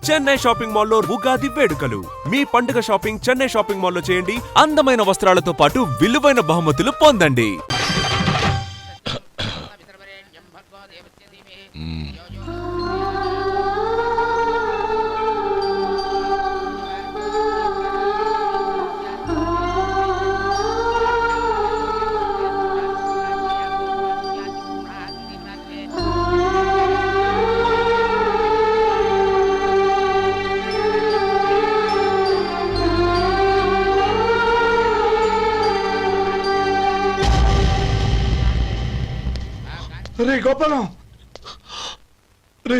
Chennai shopping మాల్లో ఉగాది వేడుకలు. మీ పండుగ షాపింగ్ చెన్నై షాపింగ్ మాల్లో చేయండి. అందమైన వస్త్రాలతో పాటు విలువైన బహుమతులు పొందండి. రే గోపాలం, రే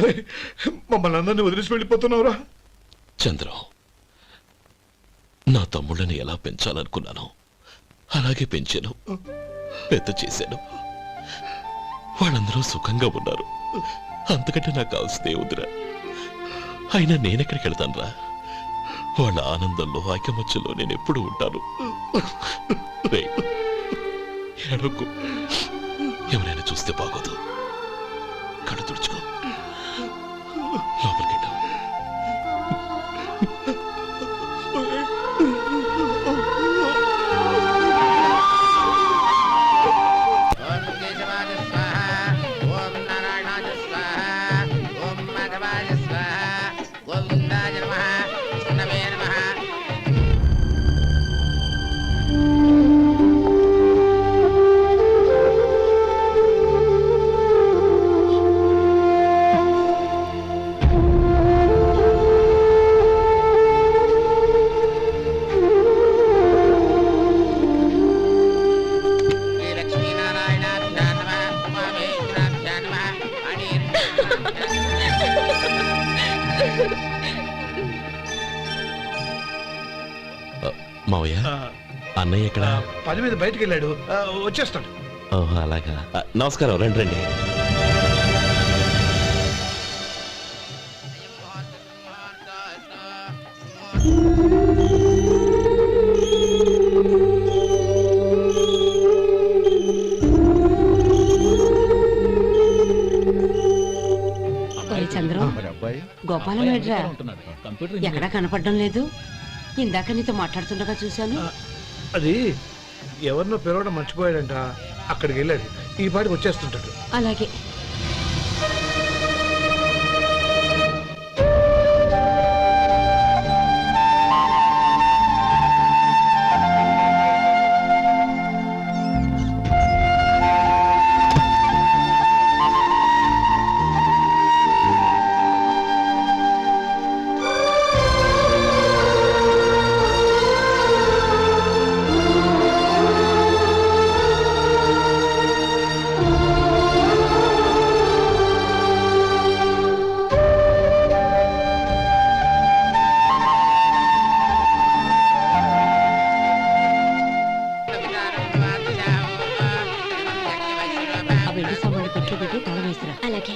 రే మమ్మల్ని అందరినీ వదిలేసి వెళ్ళిపోతున్నావురా? చంద్రం, నా తమ్ముళ్ళని ఎలా పెంచాలనుకున్నాను అలాగే పెంచాను, పెద్ద చేశాను. వాళ్ళందరూ సుఖంగా ఉన్నారు. అంతకంటే నాకు కావాల్సిందే వద్దురా. అయినా నేనెక్కడికి వెళ్తానురా? వాళ్ళ ఆనందంలో ఐకమత్యంలో నేను ఎప్పుడు ఉంటాను. ఎడకు, ఎవరైనా చూస్తే బాగోదు. కళ్ళు తుడుచుకో, లోపలికి వెళ్ళావు. మావయ్య, అన్నయ్య ఎక్కడ? పని మీద బయటికి వెళ్ళాడు, వచ్చేస్తాడు. ఓహో అలాగా. నమస్కారం, రండి రండి. చంద్రం, గోపాలం ఏడ్రా? ఎక్కడా కనపడడం లేదు. ఇందాక నీతో మాట్లాడుతుండగా చూశాను. అది ఎవరినో పిలవడం మర్చిపోయాడంట, అక్కడికి వెళ్ళాడు. ఈ పాటికి వచ్చేస్తుంటాడు. అలాగే. అలాగే.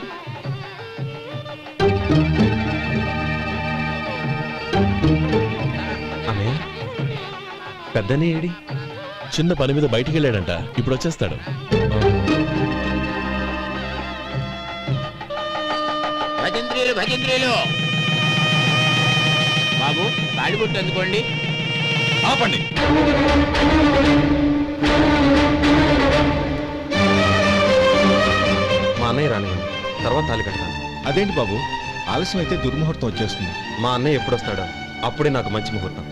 అన్నయ్య, పెద్దనే ఏడి? చిన్న పని మీద బయటికి వెళ్ళాడంట, ఇప్పుడు వచ్చేస్తాడు. భజంత్రీలు భజంత్రీలు, బాబు తాళిబొట్టు అందుకోండి. ఆపండి. మా అన్నయ్య రానివ్వండి, తర్వాత తాళి కడతాను. అదేంటి బాబు, ఆలస్యం అయితే దుర్ముహూర్తం వచ్చేస్తుంది. మా అన్నయ్య ఎప్పుడొస్తాడో అప్పుడే నాకు మంచి ముహూర్తం.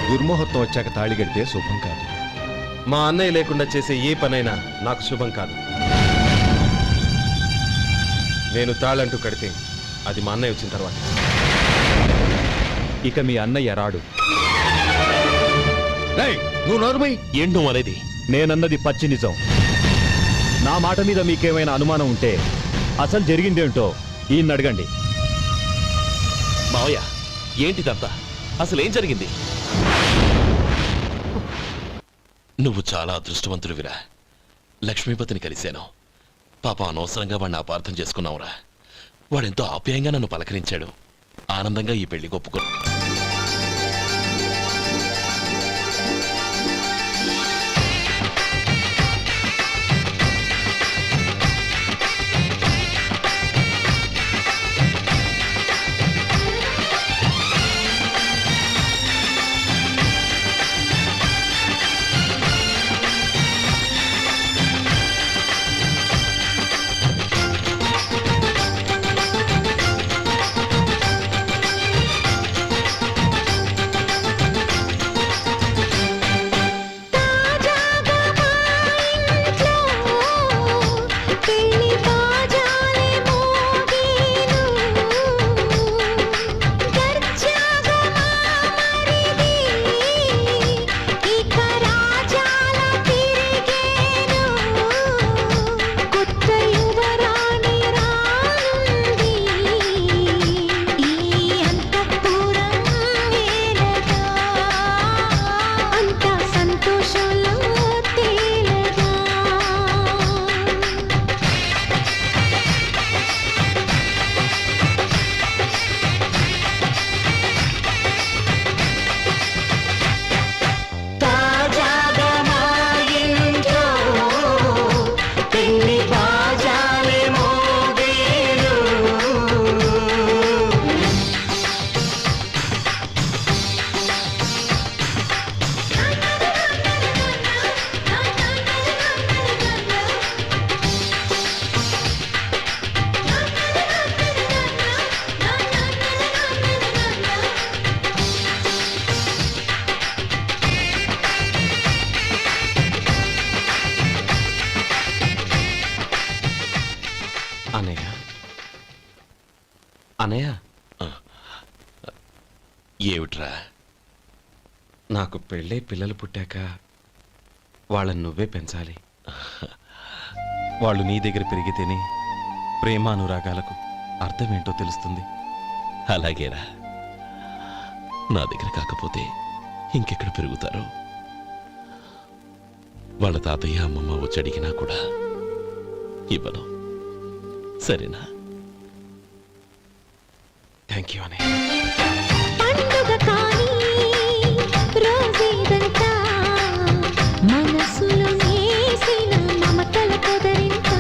దుర్ముహూర్తం వచ్చాక తాళి కడితే శుభం కాదు. మా అన్నయ్య లేకుండా చేసే ఏ పనైనా నాకు శుభం కాదు. నేను తాళంటూ కడితే అది మా అన్నయ్య వచ్చిన తర్వాత. ఇక మీ అన్నయ్య రాడు. నువ్వు నోరుమై. ఏంటి నువ్వు అనేది? నేనన్నది పచ్చి నిజం. నా మాట మీద మీకేమైనా అనుమానం ఉంటే అసలు జరిగిందేంటో ఈయన్ని అడగండి. మావయ్య, ఏంటిదంతా? అసలు ఏం జరిగింది? నువ్వు చాలా అదృష్టవంతుడివిరా. లక్ష్మీపతిని కలిశాను. పాప అనవసరంగా వాడిని అపార్థం చేసుకున్నావురా. వాడెంతో ఆప్యాయంగా నన్ను పలకరించాడు. ఆనందంగా ఈ పెళ్లి ఒప్పుకో. అన్నయ్య ఏమిట్రా? నాకు పెళ్ళై పిల్లలు పుట్టాక వాళ్ళని నువ్వే పెంచాలి. వాళ్ళు నీ దగ్గర పెరిగితేనే ప్రేమానురాగాలకు అర్థమేంటో తెలుస్తుంది. అలాగేరా. నా దగ్గర కాకపోతే ఇంకెక్కడ పెరుగుతారు? వాళ్ళ తాతయ్య అమ్మమ్మ వచ్చి అడిగినా కూడా ఇవ్వను. సరేనా? థ్యాంక్ యూ అనే. పండుగ కానీ రోజేదంతా మనసులో నేసిన మమతల పొదరింత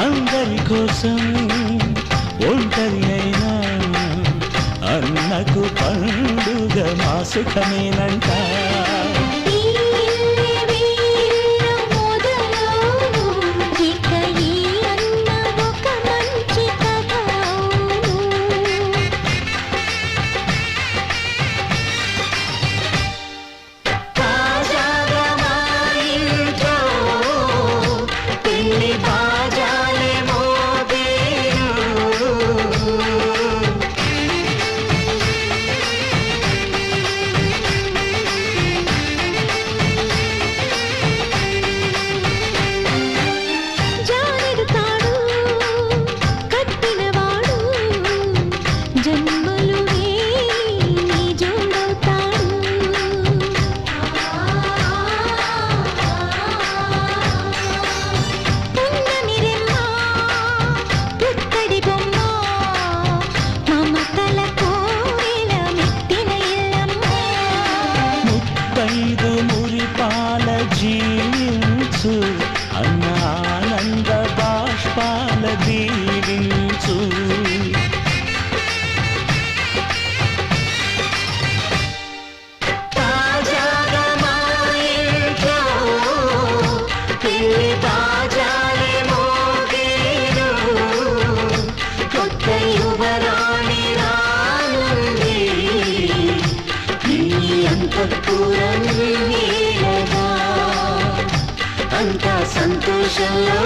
అందరి కోసం ఒంటరి అయినా అన్నకు పండుగ మా సుఖమేనంట. ఈ వీణ మొదలు ఇక ఈ అన్న ఒక మంచి కథ అవును. తాజాగా మా ఇంట్లో పెళ్లి బాజాలే మోగేను. జానెడు తాడు కట్టినవాడు జన్మలు వేయి జోడవుతాడు. పున్నమి రెమ్మ పుత్తడి బొమ్మ మమతల కోవెల మెట్టిన ఇల్లమ్మ. ముత్తైదు మురిపాల జీవించు అన్న ఆనంద బాష్పాల దీవించు. తాజాగా మా ఇంట్లో పెళ్లి బాజాలే మోగేను. కొత్త యువరాణి రానుంది ఈ అంతఃపురం నీలగా. అంతా సంతోషంలో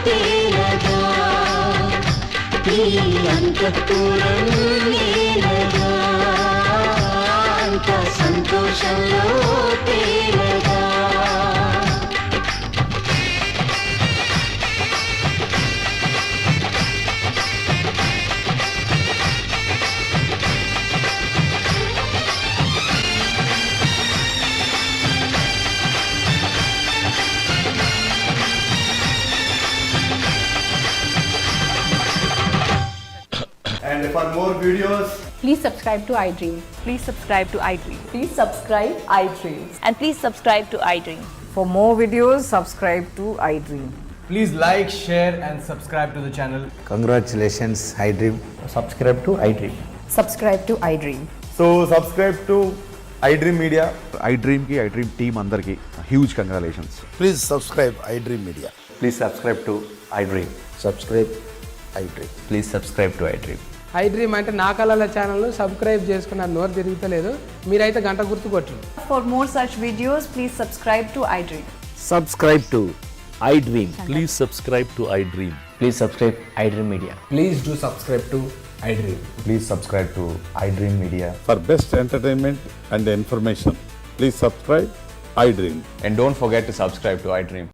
తేలగా ఈ అంతఃపురం నీలగా. అంతా సంతోషంలో తేలగా. And for more videos, Please subscribe to iDream. Please subscribe to iDream. Please subscribe iDream. And please subscribe to iDream. For more videos, subscribe to iDream. please like, share, and subscribe to the channel. Congratulations, iDream. Subscribe to iDream. Subscribe to iDream. So, subscribe to iDream Media. iDream ki iDream team అందరికి huge congratulations. Please subscribe iDream Media. Please subscribe to iDream. Subscribe iDream. Please subscribe to iDream. iDream అంటే నా కళల channel subscribe చేసుకున్న నోరు తిరుగుతలేదు. మీరైతే గంట గుర్తు కొట్టండి. For more such videos, please subscribe to iDream. Subscribe to iDream. Please subscribe to iDream. Please subscribe iDream Media. Please do subscribe to iDream. Please subscribe to iDream Media. For best entertainment and information, please subscribe iDream. And don't forget to subscribe to iDream.